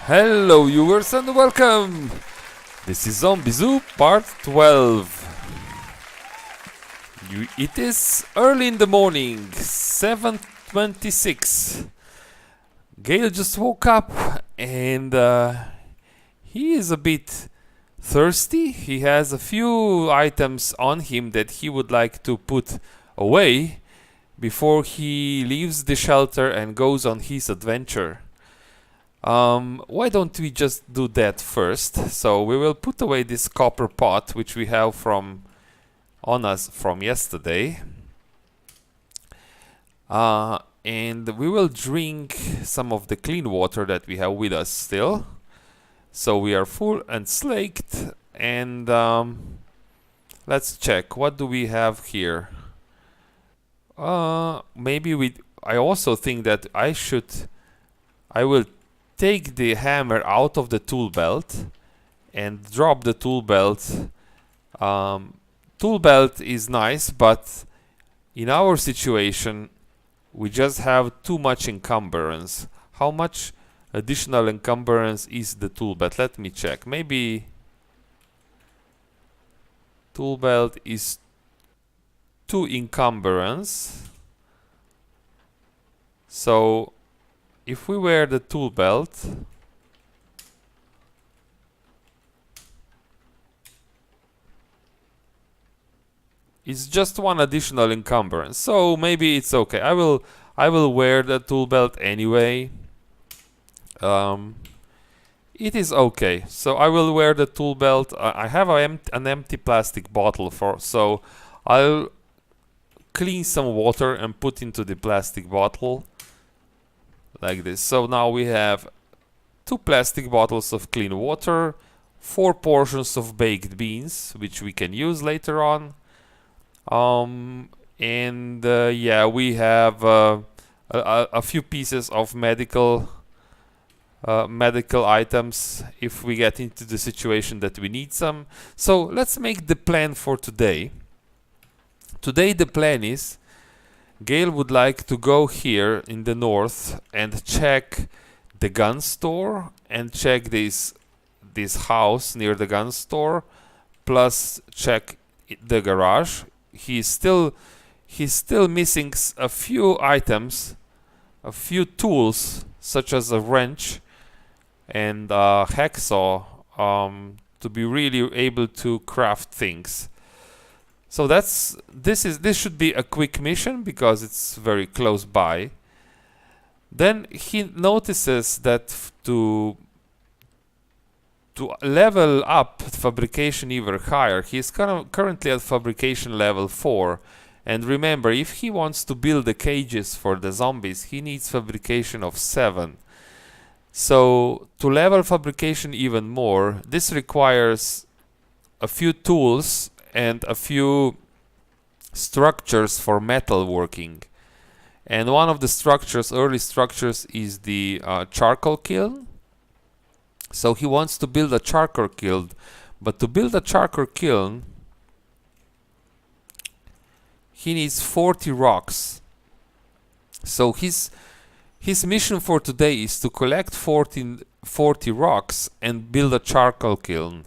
Hello viewers and welcome! This is Zombie Zoo part 12. It is early in the morning, 7:26. Gale just woke up and he is a bit thirsty. He has a few items on him that he would like to put away before he leaves the shelter and goes on his adventure. Why don't we just do that first? So we will put away this copper pot which we have on us from yesterday, and we will drink some of the clean water that we have with us still. So we are full and slaked, and let's check what do we have here. I also think that I will take the hammer out of the tool belt and drop the tool belt. Tool belt is nice, but in our situation we just have too much encumbrance. How much additional encumbrance is the tool belt? Let me check. Maybe tool belt is 2 encumbrance. So if we wear the tool belt, it's just 1 additional encumbrance. So maybe it's okay. I will wear the tool belt anyway. It is okay. So I will wear the tool belt. I have an empty plastic bottle so I'll clean some water and put into the plastic bottle. Like this. So now we have 2 plastic bottles of clean water, 4 portions of baked beans, which we can use later on. Yeah, we have a few pieces of medical items if we get into the situation that we need some. So let's make the plan for today. Today the plan is Gale would like to go here in the north and check the gun store and check this house near the gun store, plus check the garage. He's still missing a few items, a few tools such as a wrench and a hacksaw to be really able to craft things. So this should be a quick mission because it's very close by. Then he notices that to level up fabrication even higher, he's currently at fabrication level 4. And remember, if he wants to build the cages for the zombies, he needs fabrication of 7. So to level fabrication even more, this requires a few tools and a few structures for metal working. And one of the early structures is the charcoal kiln. So he wants to build a charcoal kiln, but to build a charcoal kiln he needs 40 rocks. So his mission for today is to collect 40 rocks and build a charcoal kiln.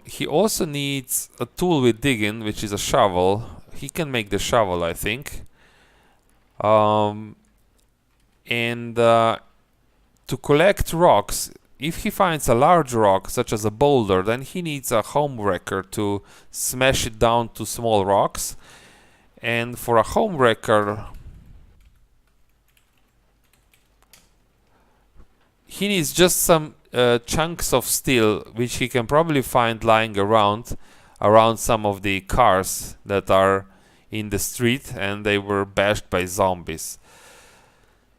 He also needs a tool with digging, which is a shovel. He can make the shovel, I think. To collect rocks, if he finds a large rock, such as a boulder, then he needs a home wrecker to smash it down to small rocks. And for a home wrecker, he needs just some chunks of steel, which he can probably find lying around some of the cars that are in the street and they were bashed by zombies.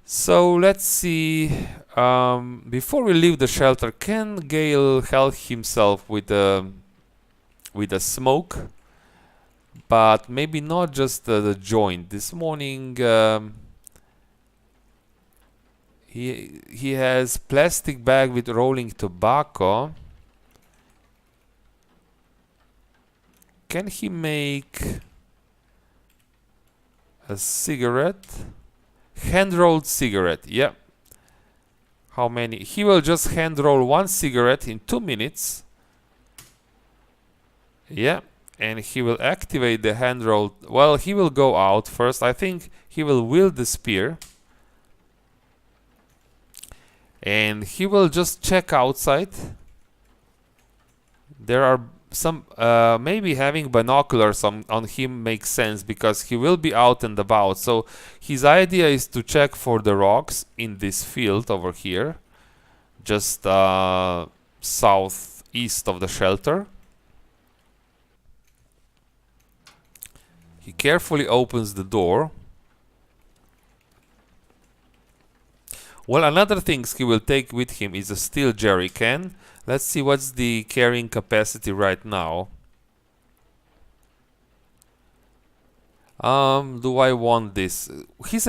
So let's see, before we leave the shelter, can Gale help himself with a smoke? But maybe not just the joint. This morning he has plastic bag with rolling tobacco. Can he make a cigarette? Hand-rolled cigarette, yeah. How many? He will just hand roll 1 cigarette in 2 minutes. Yeah, and he will activate the hand roll. Well, he will go out first. I think he will wield the spear. And he will just check outside. There are some, maybe having binoculars on him makes sense because he will be out and about. So his idea is to check for the rocks in this field over here, just southeast of the shelter. He carefully opens the door. Well, another thing he will take with him is a steel jerry can. Let's see what's the carrying capacity right now. Do I want this? His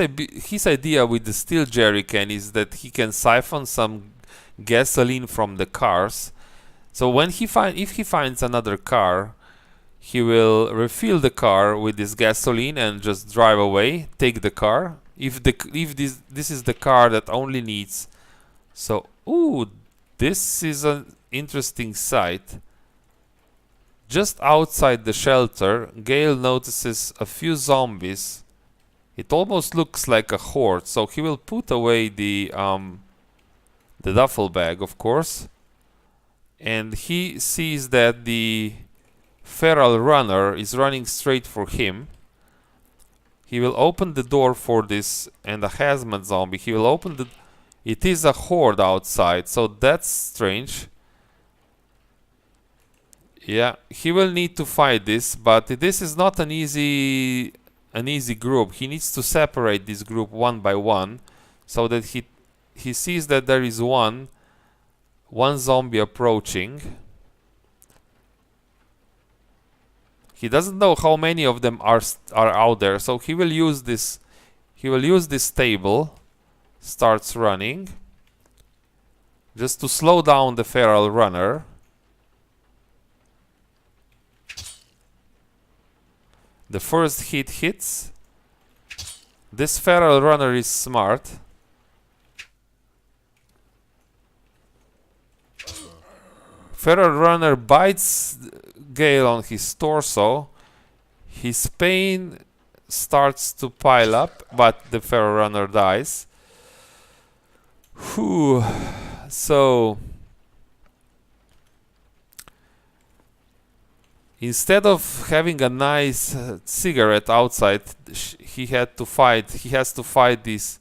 idea with the steel jerry can is that he can siphon some gasoline from the cars. So when if he finds another car, he will refill the car with this gasoline and just drive away, take the car. If this is the car that only needs, so ooh, this is an interesting sight. Just outside the shelter, Gale notices a few zombies. It almost looks like a horde, so he will put away the duffel bag, of course, and he sees that the feral runner is running straight for him. He will open the door for this, and a hazmat zombie. He will open the... It is a horde outside, so that's strange. Yeah, he will need to fight this, but this is not an easy group. He needs to separate this group one by one, so that he sees that there is one zombie approaching. He doesn't know how many of them are out there, so he will use this. He will use this table. Starts running, just to slow down the feral runner. The first hit hits. This feral runner is smart. Feral runner bites Gale on his torso. His pain starts to pile up, but the feral runner dies. Whew. So instead of having a nice cigarette outside, he has to fight these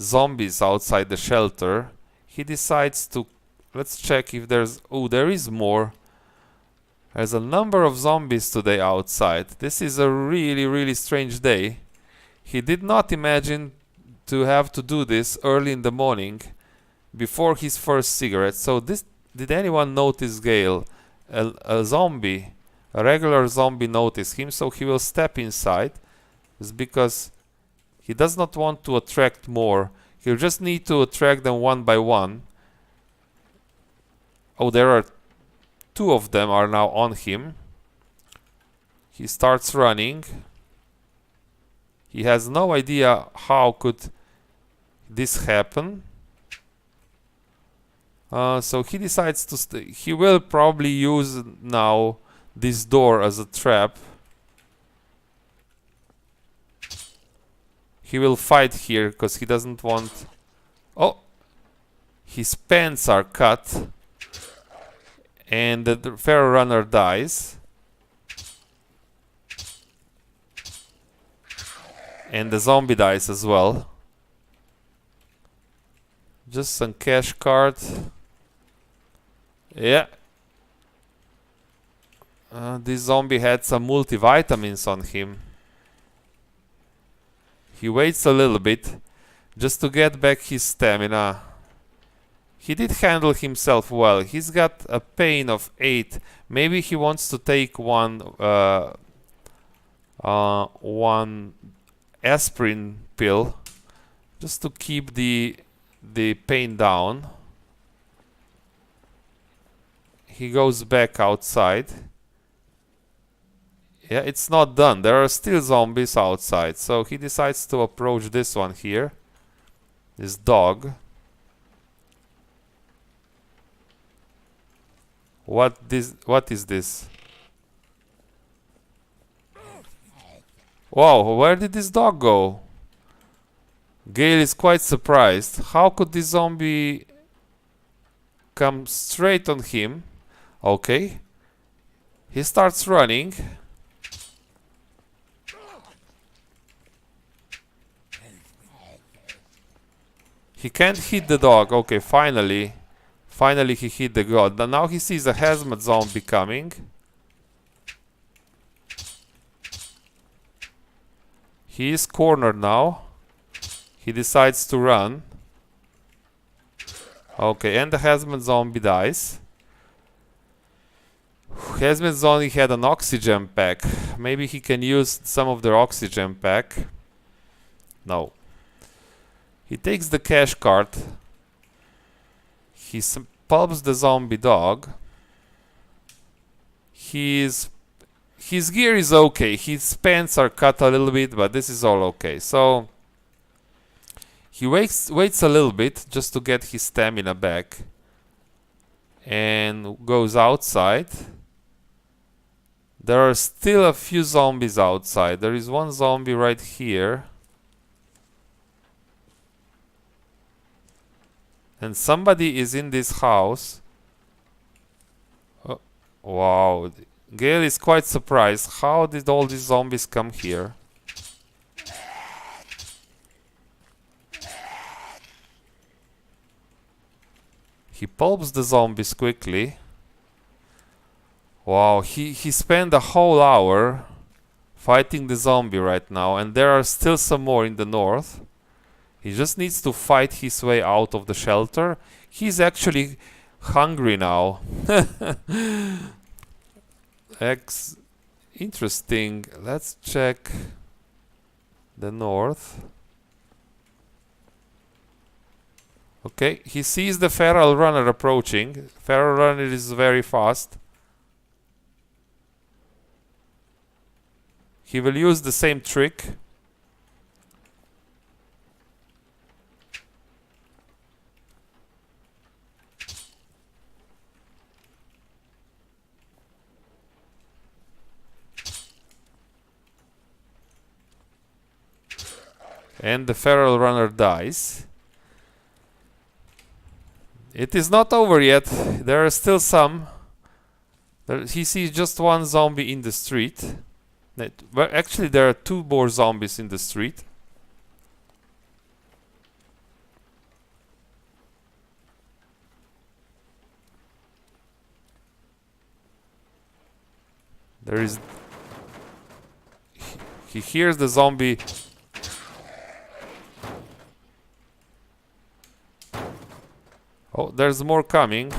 zombies outside the shelter. He decides to... Let's check if there's... Oh, there is more. There's a number of zombies today outside. This is a really, really strange day. He did not imagine to have to do this early in the morning before his first cigarette. So this... Did anyone notice Gale? A zombie, a regular zombie noticed him, so he will step inside. It's because he does not want to attract more. He'll just need to attract them one by one. Oh, there are two of them are now on him. He starts running. He has no idea how could this happen. So he decides to stay. He will probably use now this door as a trap. He will fight here because he doesn't want... Oh! His pants are cut. And the feral runner dies. And the zombie dies as well. Just some cash card. Yeah. This zombie had some multivitamins on him. He waits a little bit just to get back his stamina. He did handle himself well. He's got a pain of 8. Maybe he wants to take one aspirin pill just to keep the pain down. He goes back outside. Yeah, it's not done. There are still zombies outside. So he decides to approach this one here. This dog. What is this? Wow, where did this dog go? Gale is quite surprised. How could this zombie come straight on him? Okay. He starts running. He can't hit the dog. Okay, finally. Finally he hit the god. Now he sees a hazmat zombie coming. He is cornered now. He decides to run. Okay, and the hazmat zombie dies. Hazmat zombie had an oxygen pack. Maybe he can use some of their oxygen pack. No. He takes the cash card. He pulps the zombie dog. His gear is okay. His pants are cut a little bit, but this is all okay. So he waits a little bit just to get his stamina back and goes outside. There are still a few zombies outside. There is one zombie right here. And somebody is in this house. Oh, wow. Gale is quite surprised. How did all these zombies come here? He pulps the zombies quickly. Wow, he spent a whole hour fighting the zombie right now, and there are still some more in the north. He just needs to fight his way out of the shelter. He's actually hungry now. Interesting. Let's check the north. Okay, he sees the feral runner approaching. Feral runner is very fast. He will use the same trick. And the feral runner dies. It is not over yet. There are still some. He sees just one zombie in the street. Well, actually, there are two more zombies in the street. There is... He hears the zombie... Oh, there's more coming.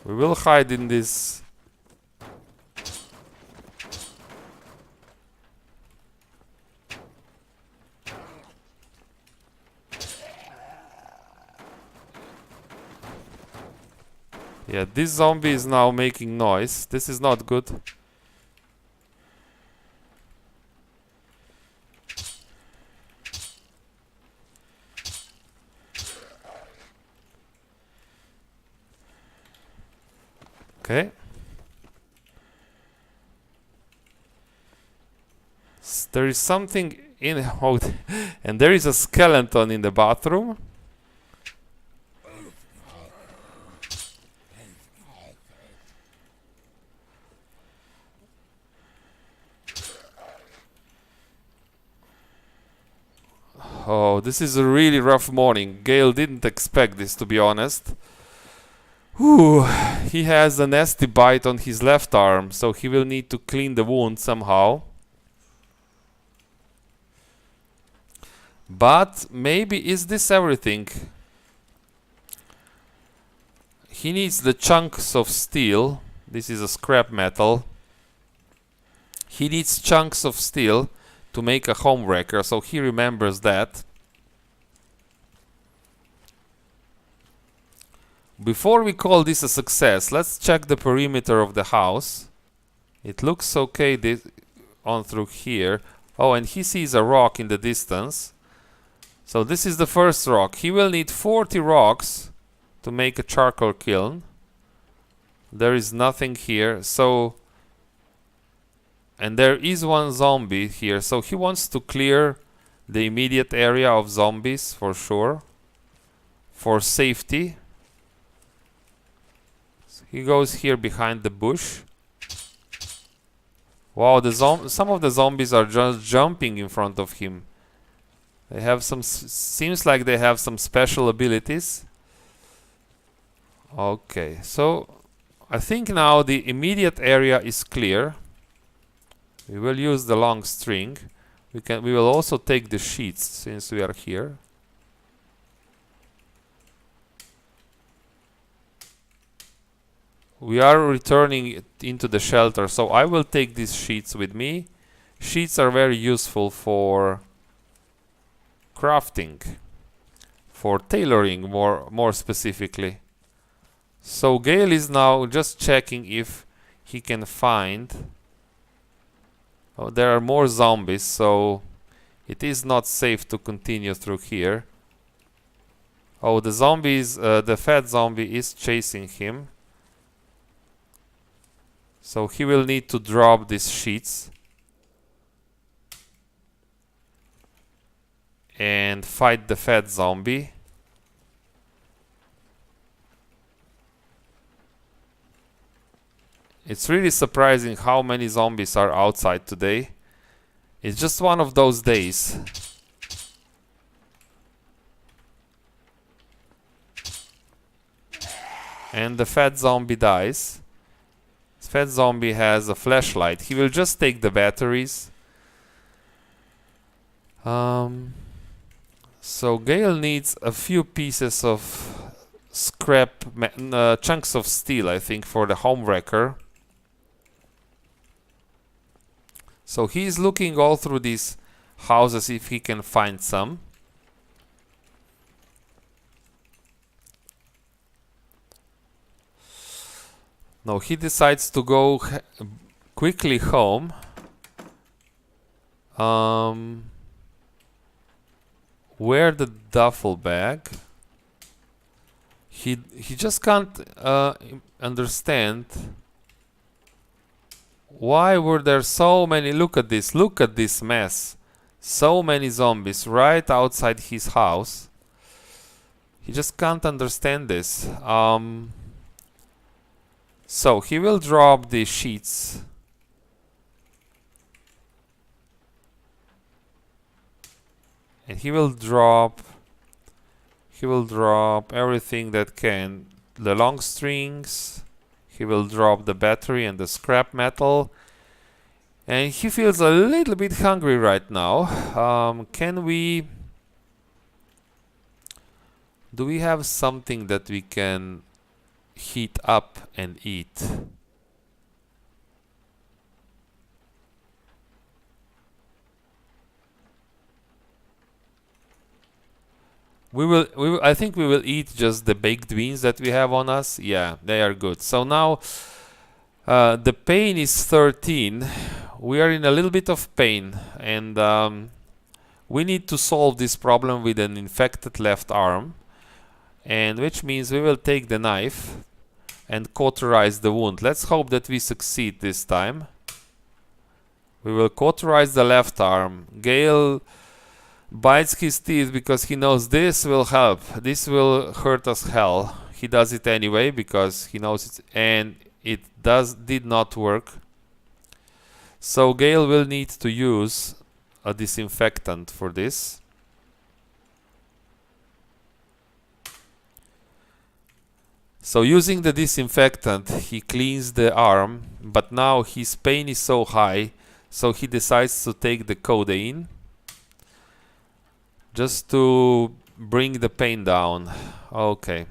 We will hide in this. Yeah, this zombie is now making noise. This is not good. Okay. There is something in and there is a skeleton in the bathroom. Oh, this is a really rough morning. Gale didn't expect this, to be honest. Whew. He has a nasty bite on his left arm, so he will need to clean the wound somehow. But maybe is this everything? He needs the chunks of steel. This is a scrap metal. He needs chunks of steel to make a home wrecker, so he remembers that. Before we call this a success, let's check the perimeter of the house. It looks okay on through here. Oh, and he sees a rock in the distance. So this is the first rock. He will need 40 rocks to make a charcoal kiln. There is nothing here, so... And there is one zombie here, so he wants to clear the immediate area of zombies for sure, for safety. So he goes here behind the bush. Wow, some of the zombies are just jumping in front of him. They have some... seems like they have some special abilities. Okay, so I think now the immediate area is clear. We will use the long string. We will also take the sheets since we are here. We are returning into the shelter, so I will take these sheets with me. Sheets are very useful for crafting, for tailoring more specifically. So Gale is now just checking if he can find... Oh, there are more zombies, so it is not safe to continue through here. Oh, the zombies, the fat zombie is chasing him. So he will need to drop these sheets and fight the fat zombie. It's really surprising how many zombies are outside today. It's just one of those days. And the fat zombie dies. This fat zombie has a flashlight. He will just take the batteries. So Gale needs a few pieces of scrap, chunks of steel, I think, for the home wrecker. So he's looking all through these houses if he can find some. No, he decides to go quickly home. Where the duffel bag? He just can't understand. Why were there so many? Look at this mess. So many zombies right outside his house. He just can't understand this. So he will drop the sheets. And he will drop everything that can. The long strings. He will drop the battery and the scrap metal. And he feels a little bit hungry right now. Do we have something that we can heat up and eat? I think we will eat just the baked beans that we have on us. Yeah, they are good. So now the pain is 13. We are in a little bit of pain, and we need to solve this problem with an infected left arm, and which means we will take the knife and cauterize the wound. Let's hope that we succeed this time. We will cauterize the left arm. Gale bites his teeth because he knows this will help. This will hurt us hell. He does it anyway because he knows it, and it did not work. So Gale will need to use a disinfectant for this. So using the disinfectant, he cleans the arm, but now his pain is so high, so he decides to take the codeine just to bring the pain down. Okay.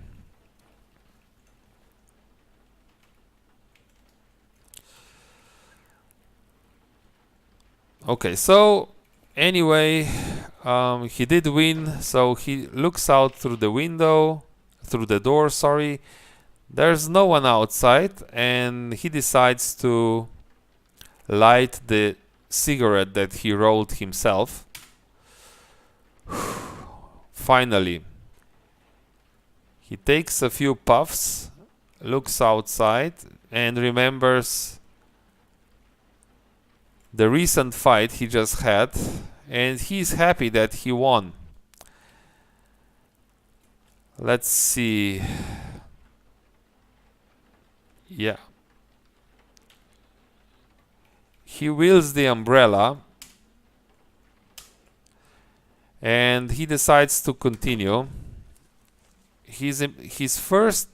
Okay, so anyway, he did win, so he looks out through the window, through the door, sorry. There's no one outside, and he decides to light the cigarette that he rolled himself. Finally, he takes a few puffs, looks outside, and remembers the recent fight he just had, and he's happy that he won. Let's see. Yeah. He wields the umbrella and he decides to continue. His first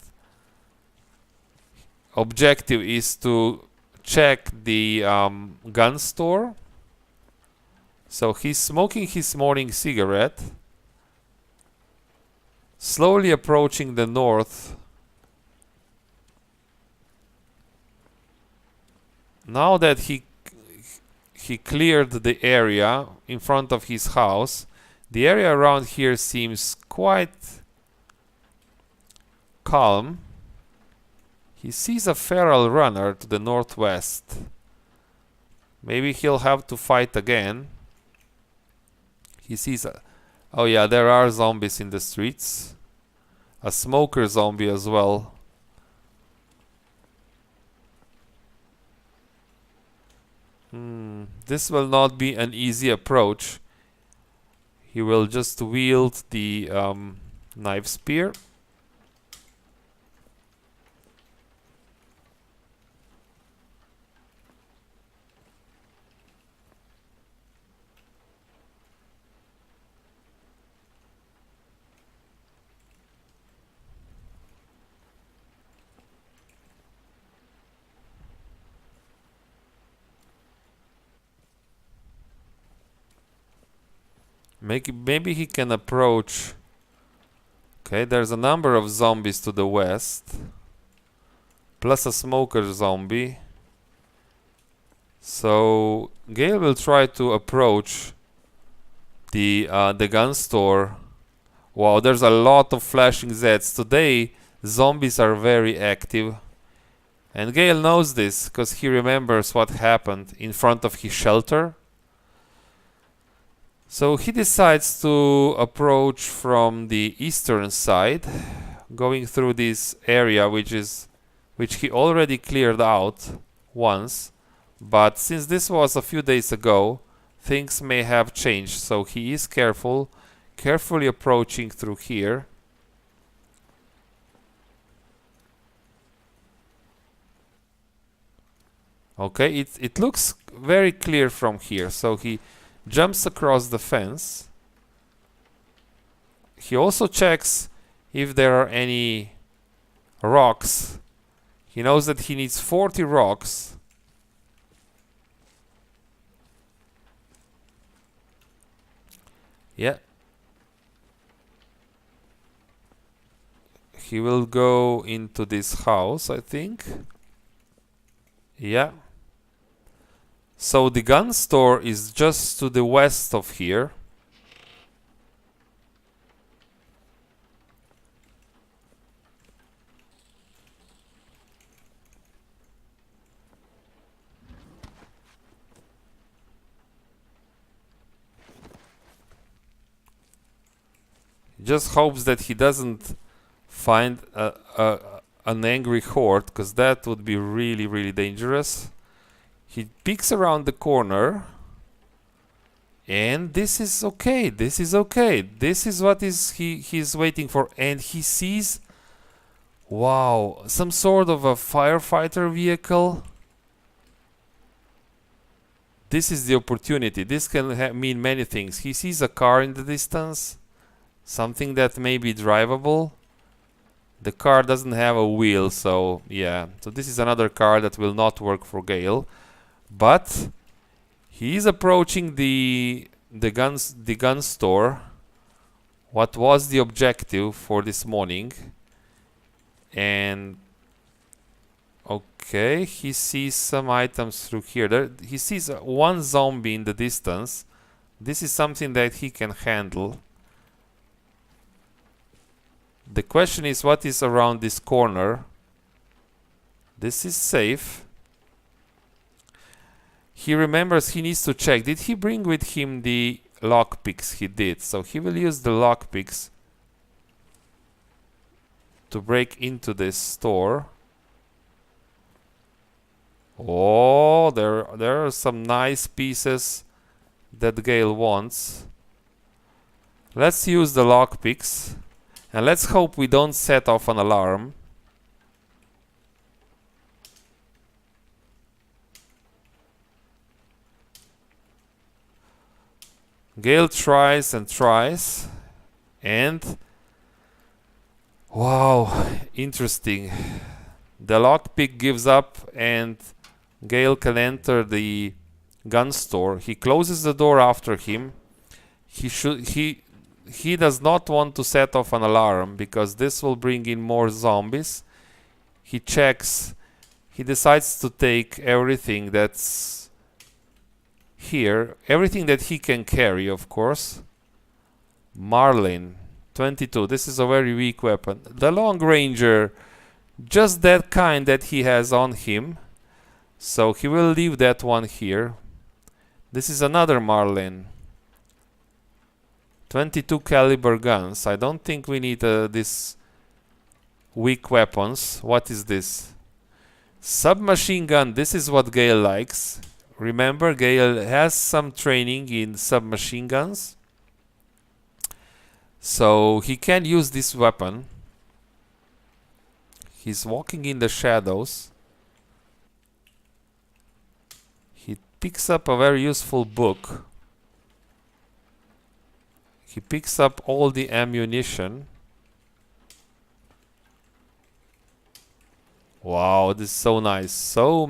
objective is to check the gun store. So he's smoking his morning cigarette, slowly approaching the north. Now that he cleared the area in front of his house, the area around here seems quite calm. He sees a feral runner to the northwest. Maybe he'll have to fight again. He sees oh yeah, there are zombies in the streets. A smoker zombie as well. This will not be an easy approach. He will just wield the knife spear. Maybe he can approach. Okay, there's a number of zombies to the west, plus a smoker zombie. So Gale will try to approach the gun store. Wow, there's a lot of flashing Zs. Today, zombies are very active. And Gale knows this because he remembers what happened in front of his shelter. So he decides to approach from the eastern side, going through this area which he already cleared out once. But since this was a few days ago, things may have changed. So he is carefully approaching through here. Okay, it looks very clear from here. So he jumps across the fence. He also checks if there are any rocks. He knows that he needs 40 rocks. Yeah. He will go into this house, I think. Yeah. So the gun store is just to the west of here. He just hopes that he doesn't find an angry horde, because that would be really, really dangerous. He peeks around the corner, and this is okay. This is okay. This is what he's waiting for, and he sees, wow, some sort of a firefighter vehicle. This is the opportunity. This can mean many things. He sees a car in the distance, something that may be drivable. The car doesn't have a wheel, so yeah. So this is another car that will not work for Gale. But he is approaching the gun store. What was the objective for this morning? And okay, he sees some items through here. He sees one zombie in the distance. This is something that he can handle. The question is, what is around this corner? This is safe. He remembers he needs to check. Did he bring with him the lockpicks he did. So he will use the lockpicks to break into this store. Oh, there are some nice pieces that Gale wants. Let's use the lockpicks, and let's hope we don't set off an alarm. Gale tries and tries, and wow, interesting. The lockpick gives up, and Gale can enter the gun store. He closes the door after him. He does not want to set off an alarm because this will bring in more zombies. He checks. He decides to take everything that's here, everything that he can carry, of course. Marlin, 22. This is a very weak weapon. The long ranger, just that kind that he has on him. So he will leave that one here. This is another Marlin. 22 caliber guns. I don't think we need this weak weapons. What is this? Submachine gun. This is what Gale likes. Remember, Gale has some training in submachine guns. So he can use this weapon. He's walking in the shadows. He picks up a very useful book. He picks up all the ammunition. Wow, this is so nice. So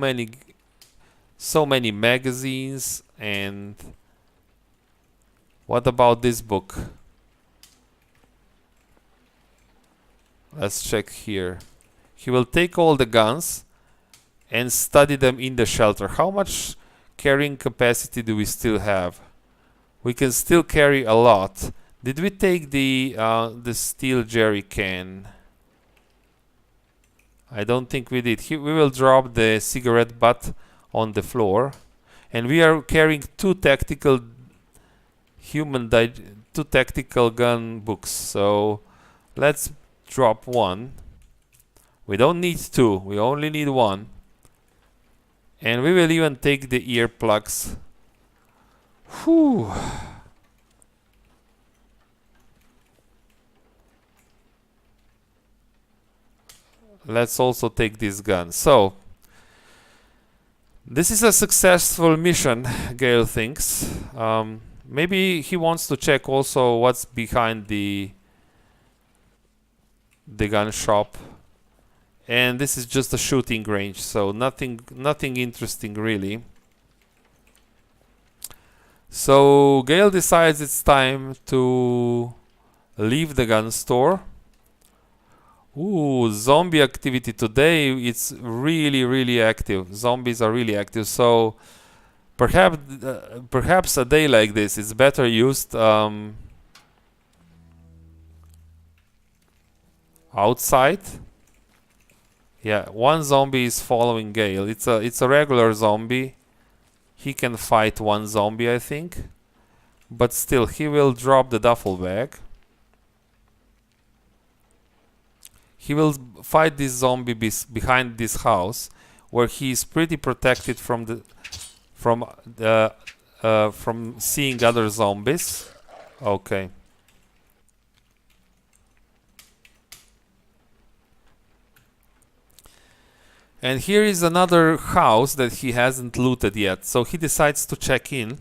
many magazines. And what about this book? Let's check here. He will take all the guns and study them in the shelter. How much carrying capacity do we still have? We can still carry a lot. Did we take the steel jerry can? I don't think we did. We will drop the cigarette butt on the floor. And we are carrying two tactical gun books. So let's drop one. We don't need two. We only need one. And we will even take the earplugs. Whew. Let's also take this gun. So this is a successful mission, Gale thinks. Maybe he wants to check also what's behind the gun shop. And this is just a shooting range, so nothing interesting really. So Gale decides it's time to leave the gun store. Ooh, zombie activity today, it's really active. Zombies are really active, so perhaps a day like this is better used outside. Yeah, one zombie is following Gale. It's a regular zombie. He can fight one zombie, I think. But still, he will drop the duffel bag. He will fight this zombie behind this house, where he is pretty protected from seeing other zombies. Okay. And here is another house that he hasn't looted yet, so he decides to check in.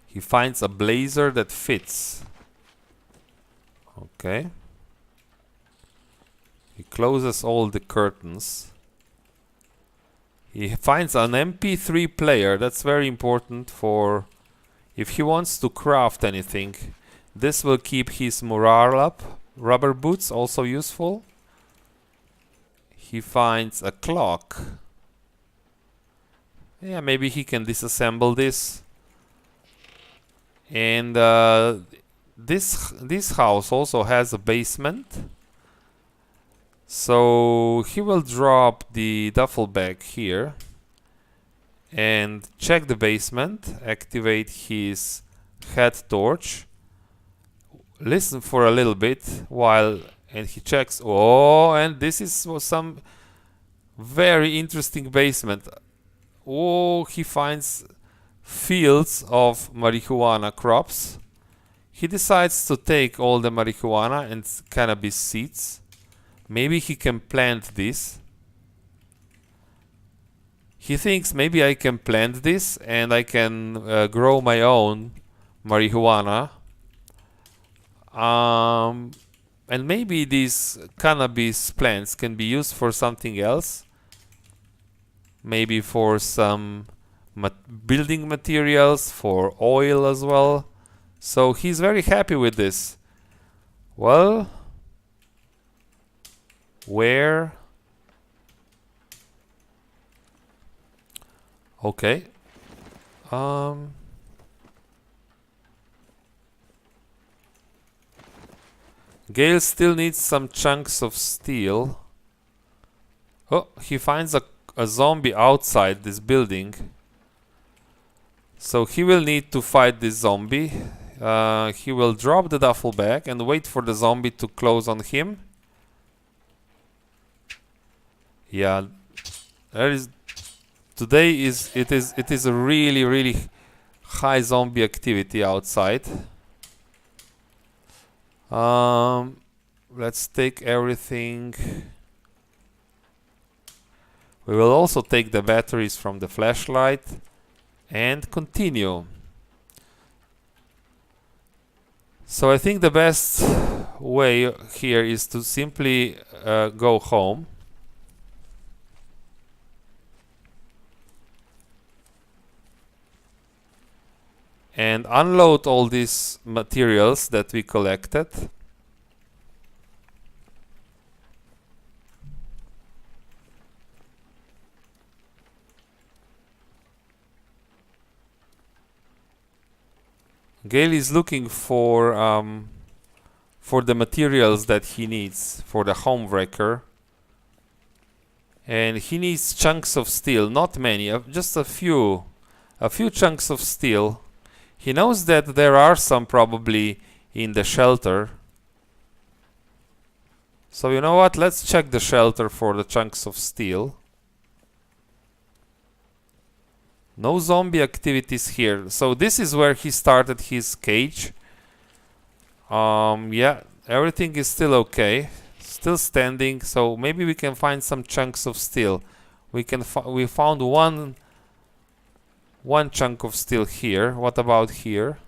He finds a blazer that fits. Okay. He closes all the curtains. He finds an MP3 player. That's very important for if he wants to craft anything. This will keep his morale up. Rubber boots, also useful. He finds a clock. Yeah, maybe he can disassemble this. And this house also has a basement. So he will drop the duffel bag here and check the basement, activate his head torch, listen for a little bit while, and he checks. Oh, and this is some very interesting basement. Oh, he finds fields of marijuana crops. He decides to take all the marijuana and cannabis seeds. Maybe he can plant this. He thinks maybe I can plant this and I can grow my own marijuana. And maybe these cannabis plants can be used for something else. Maybe for some building materials, for oil as well. So he's very happy with this. Well, where? Okay. Gale still needs some chunks of steel. Oh, he finds a zombie outside this building. So he will need to fight this zombie. He will drop the duffel bag and wait for the zombie to close on him. Yeah, today it is a really high zombie activity outside. Let's take everything. We will also take the batteries from the flashlight and continue. So I think the best way here is to simply go home. And unload all these materials that we collected. Gale is looking for the materials that he needs for the home wrecker. And he needs chunks of steel, not many, just a few chunks of steel. He knows that there are some probably in the shelter. So you know what? Let's check the shelter for the chunks of steel. No zombie activities here. So this is where he started his cage. Yeah, everything is still okay. Still standing. So maybe we can find some chunks of steel. We found one chunk of steel here. What about here?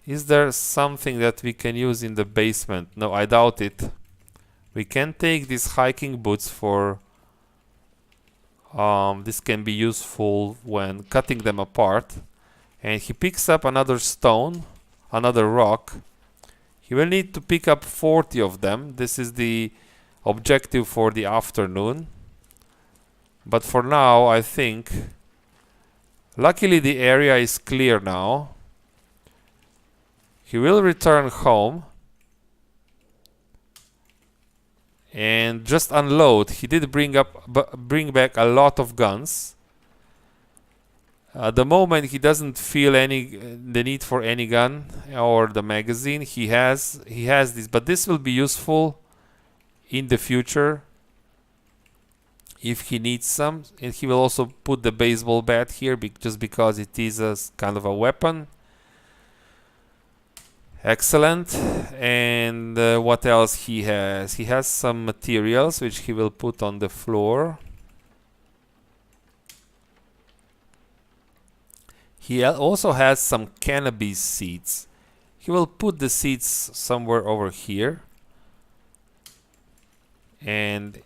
Is there something that we can use in the basement? No, I doubt it. We can take these hiking boots for... this can be useful when cutting them apart. And he picks up another stone, another rock. He will need to pick up 40 of them. This is the objective for the afternoon. But for now, I think... Luckily, the area is clear now. He will return home. And just unload. He did bring back a lot of guns. At the moment, he doesn't feel the need for any gun or the magazine. He has this, but this will be useful in the future if he needs some. And he will also put the baseball bat here just because it is a kind of a weapon. Excellent. And what else he has? He has some materials which he will put on the floor. He also has some cannabis seeds. He will put the seeds somewhere over here. And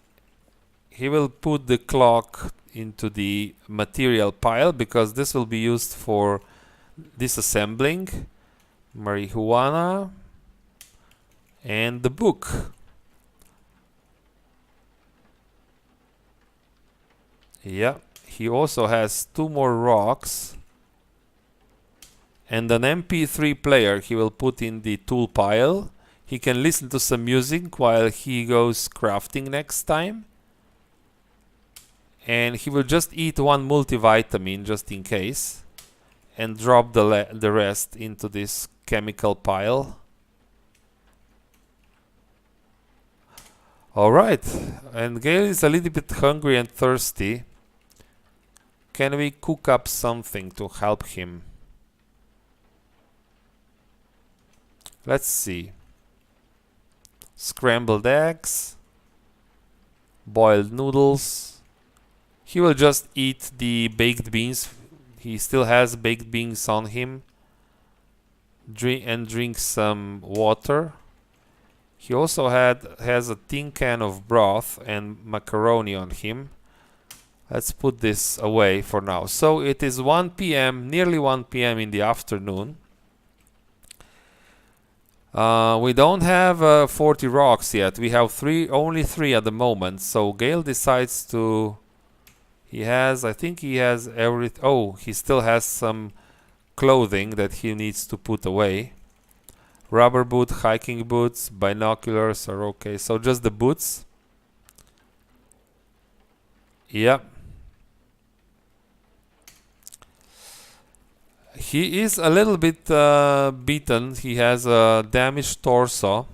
he will put the clock into the material pile because this will be used for disassembling marijuana, and the book. Yeah, he also has 2 more rocks. And an MP3 player he will put in the tool pile. He can listen to some music while he goes crafting next time. And he will just eat 1 multivitamin just in case. And drop the rest into this chemical pile. Alright, and Gale is a little bit hungry and thirsty. Can we cook up something to help him? Let's see. Scrambled eggs, boiled noodles. He will just eat the baked beans. He still has baked beans on him. Drink some water. He also has a tin can of broth and macaroni on him. Let's put this away for now. So it is 1 p.m., nearly 1 p.m. in the afternoon. We don't have 40 rocks yet. We have only 3 at the moment. So Gale decides to... I think he has everything. Oh, he still has some clothing that he needs to put away. Rubber boot, hiking boots, binoculars are okay. So just the boots. Yep. He is a little bit beaten. He has a damaged torso.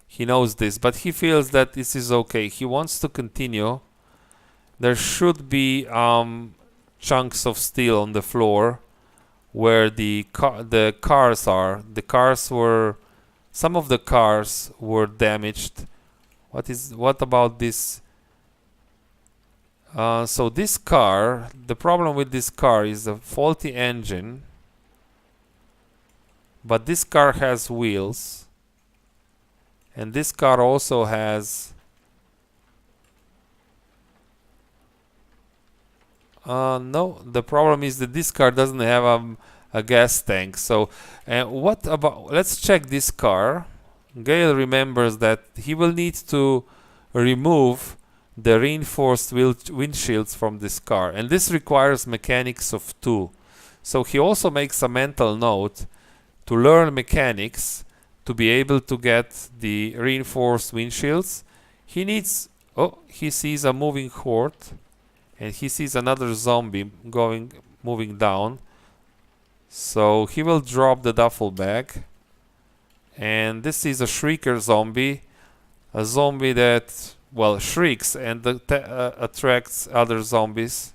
He knows this, but he feels that this is okay. He wants to continue. There should be chunks of steel on the floor where the cars are. Some of the cars were damaged. What about this? So this car, the problem with this car is a faulty engine. But this car has wheels. And this car also has... no, the problem is that this car doesn't have a gas tank. So, what about... Let's check this car. Gale remembers that he will need to remove the reinforced windshields from this car. And this requires mechanics of 2. So he also makes a mental note to learn mechanics to be able to get the reinforced windshields. He needs... Oh, he sees a moving horde. And he sees another zombie moving down. So he will drop the duffel bag. And this is a shrieker zombie. A zombie that, well, shrieks and attracts other zombies.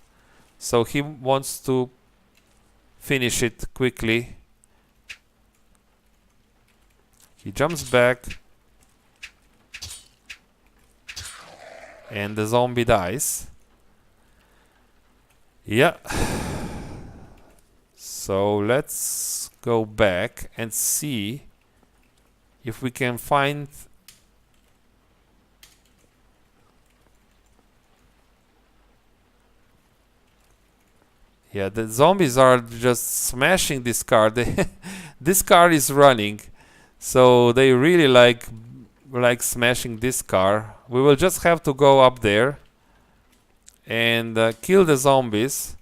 So he wants to finish it quickly. He jumps back. And the zombie dies. Yeah. So let's go back and see if we can find... Yeah, the zombies are just smashing this car. This car is running, so they really like smashing this car. We will just have to go up there and kill the zombies.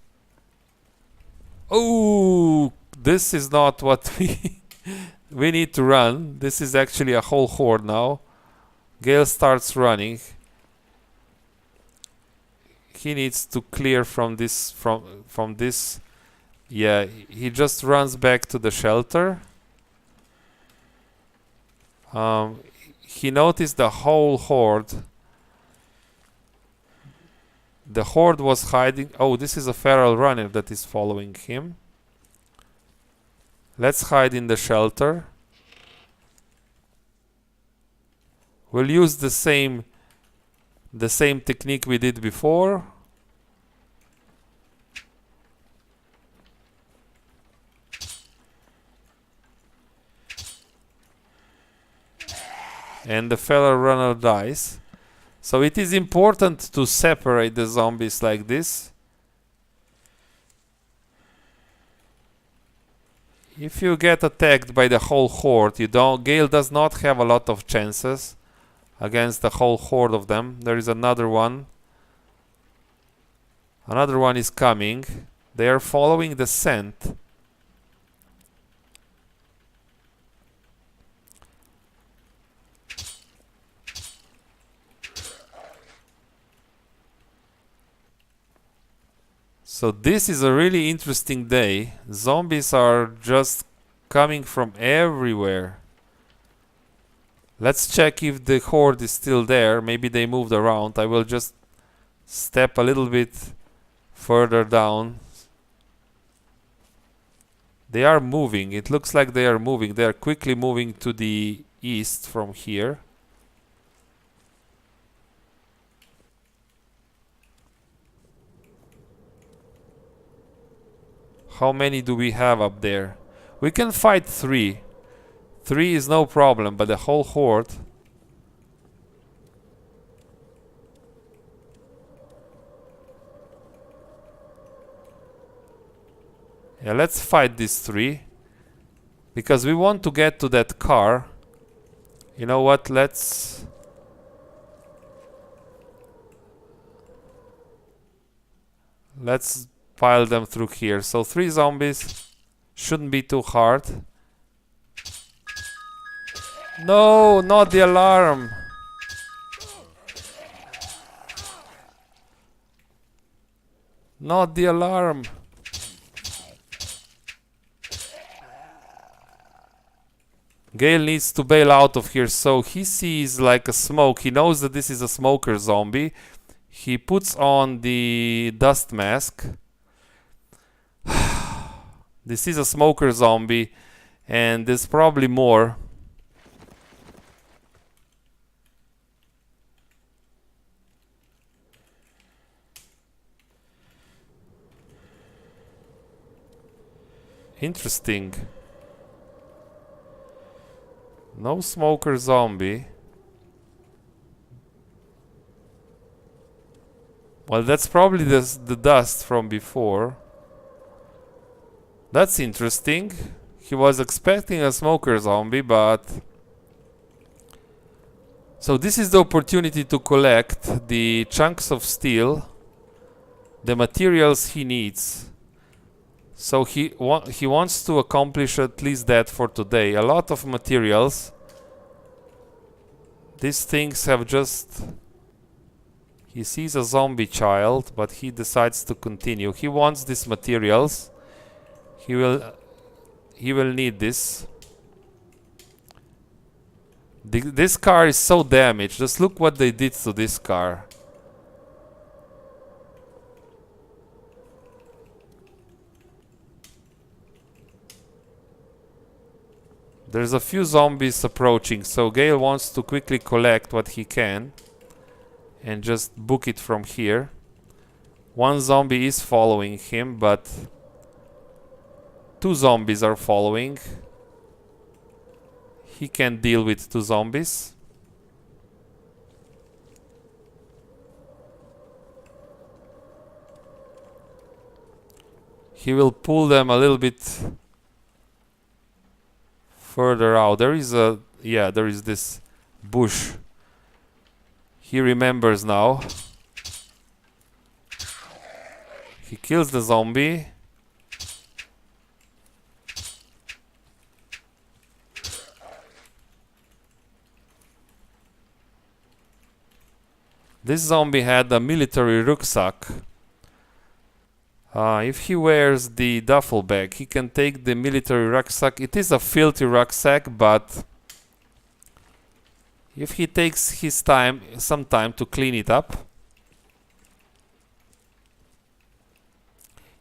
Oh, this is not what we need to run. This is actually a whole horde now. Gale starts running. He needs to clear from this. Yeah, he just runs back to the shelter. He noticed the whole horde. The horde was hiding. Oh, this is a feral runner that is following him. Let's hide in the shelter. We'll use the same technique we did before. And the feral runner dies. So it is important to separate the zombies like this. If you get attacked by the whole horde, Gale does not have a lot of chances against the whole horde of them. There is another one. Another one is coming. They are following the scent. So this is a really interesting day. Zombies are just coming from everywhere. Let's check if the horde is still there. Maybe they moved around. I will just step a little bit further down. They are moving. It looks like they are moving. They are quickly moving to the east from here. How many do we have up there? We can fight 3. 3 is no problem, but the whole horde. Yeah, let's fight these 3. Because we want to get to that car. You know what? Let's pile them through here. So 3 zombies shouldn't be too hard. No, not the alarm. Not the alarm. Gale needs to bail out of here, so he sees like a smoke. He knows that this is a smoker zombie. He puts on the dust mask. This is a smoker zombie, and there's probably more. Interesting. No smoker zombie. Well, that's probably the dust from before. That's interesting. He was expecting a smoker zombie, but... So this is the opportunity to collect the chunks of steel, the materials he needs. So he wants to accomplish at least that for today. A lot of materials. These things have just... He sees a zombie child, but he decides to continue. He wants these materials. He will need this. This car is so damaged. Just look what they did to this car. There's a few zombies approaching, so Gale wants to quickly collect what he can and just book it from here. One zombie is following him, but 2 zombies are following. He can deal with 2 zombies. He will pull them a little bit further out. There is this bush. He remembers now. He kills the zombie. This zombie had a military rucksack. If he wears the duffel bag, he can take the military rucksack. It is a filthy rucksack, but if he takes his time, some time to clean it up,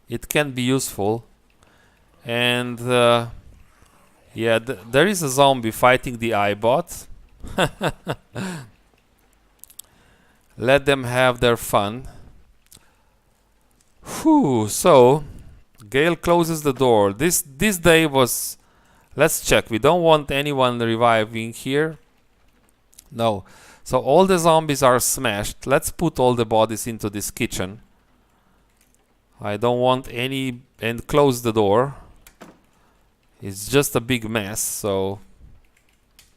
it can be useful. And yeah, there is a zombie fighting the iBot. Let them have their fun. Whew, so Gale closes the door. This day was... Let's check. We don't want anyone reviving here. No. So all the zombies are smashed. Let's put all the bodies into this kitchen. I don't want any... And close the door. It's just a big mess, so...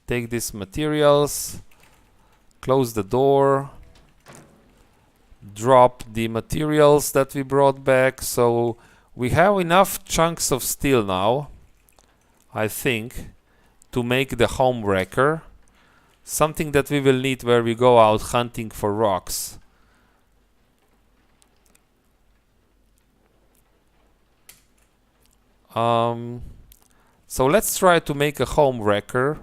Take these materials. Close the door. drop the materials that we brought back. So we have enough chunks of steel now, I think, to make the home wrecker, something that we will need where we go out hunting for rocks. So let's try to make a home wrecker.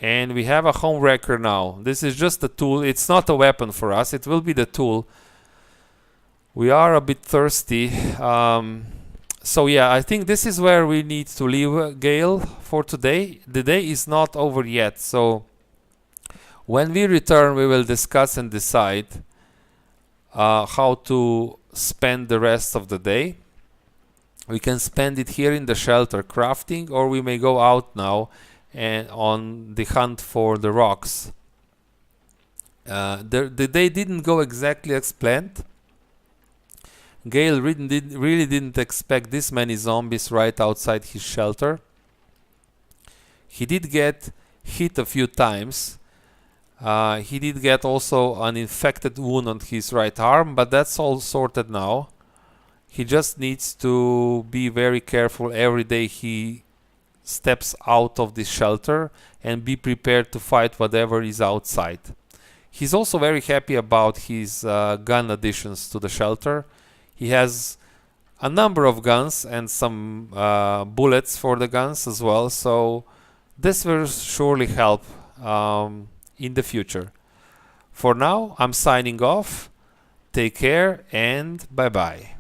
And we have a home wrecker now. This is just a tool. It's not a weapon for us. It will be the tool. We are a bit thirsty. So yeah, I think this is where we need to leave Gale for today. The day is not over yet. So when we return, we will discuss and decide how to spend the rest of the day. We can spend it here in the shelter crafting, or we may go out now and on the hunt for the rocks. The day didn't go exactly as planned. Gale really didn't expect this many zombies right outside his shelter. He did get hit a few times. He did get also an infected wound on his right arm, but that's all sorted now. He just needs to be very careful every day he steps out of the shelter and be prepared to fight whatever is outside. He's also very happy about his gun additions to the shelter. He has a number of guns and some bullets for the guns as well, so this will surely help in the future. For now, I'm signing off. Take care and bye-bye.